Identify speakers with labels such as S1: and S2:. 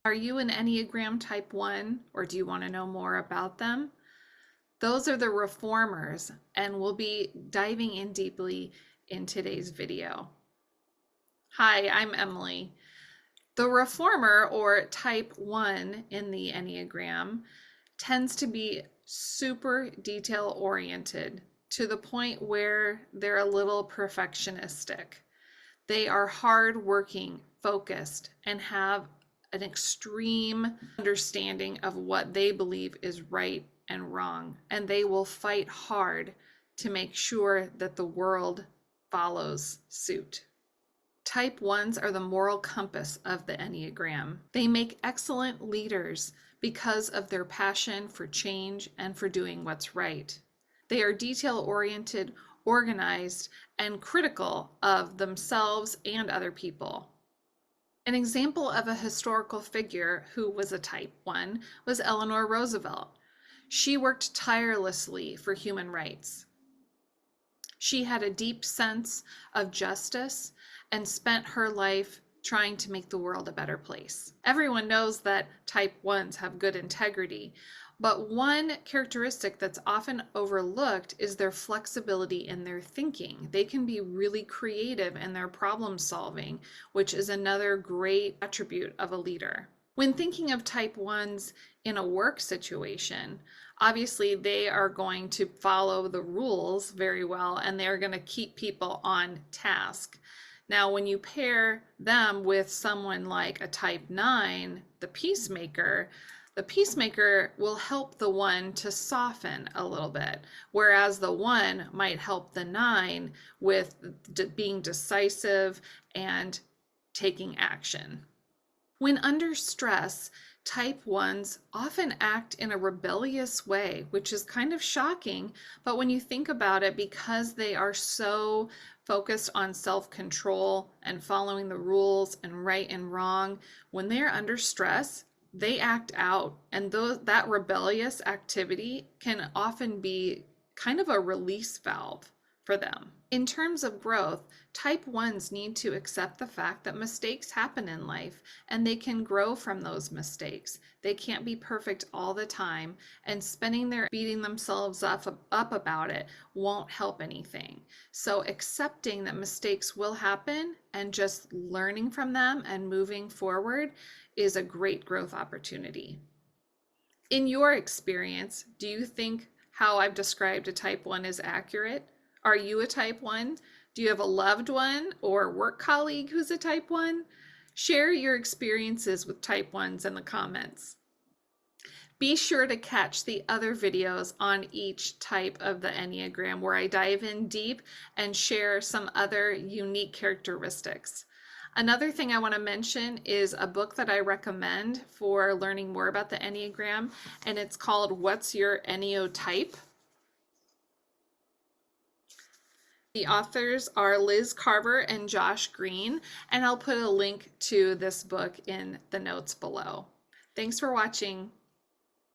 S1: Are you an Enneagram Type 1, or do you want to know more about them? Those are the reformers, and we'll be diving in deeply in today's video. Hi, I'm Emily. The reformer, or Type 1 in the Enneagram, tends to be super detail-oriented to the point where they're a little perfectionistic. They are hard-working, focused, and have an extreme understanding of what they believe is right and wrong, and they will fight hard to make sure that the world follows suit. Type 1s are the moral compass of the Enneagram. They make excellent leaders because of their passion for change and for doing what's right. They are detail-oriented, organized, and critical of themselves and other people. An example of a historical figure who was a Type 1 was Eleanor Roosevelt. She worked tirelessly for human rights. She had a deep sense of justice and spent her life trying to make the world a better place. Everyone knows that Type 1s have good integrity, but one characteristic that's often overlooked is their flexibility in their thinking. They can be really creative in their problem solving, which is another great attribute of a leader. When thinking of Type 1s in a work situation, obviously they are going to follow the rules very well, and they're going to keep people on task. Now, when you pair them with someone like a Type 9, the peacemaker will help the 1 to soften a little bit, whereas the 1 might help the 9 with being decisive and taking action. When under stress, Type 1s often act in a rebellious way, which is kind of shocking, but when you think about it, because they are so focused on self-control and following the rules and right and wrong, when they're under stress, they act out, and that rebellious activity can often be kind of a release valve for them. In terms of growth, Type 1s need to accept the fact that mistakes happen in life, and they can grow from those mistakes. They can't be perfect all the time, and beating themselves up about it won't help anything. So accepting that mistakes will happen and just learning from them and moving forward is a great growth opportunity. In your experience, do you think how I've described a Type 1 is accurate? Are you a Type 1? Do you have a loved one or work colleague who's a Type 1? Share your experiences with Type 1s in the comments. Be sure to catch the other videos on each type of the Enneagram where I dive in deep and share some other unique characteristics. Another thing I want to mention is a book that I recommend for learning more about the Enneagram, and it's called What's Your Enneo Type? The authors are Liz Carver and Josh Green, and I'll put a link to this book in the notes below. Thanks for watching.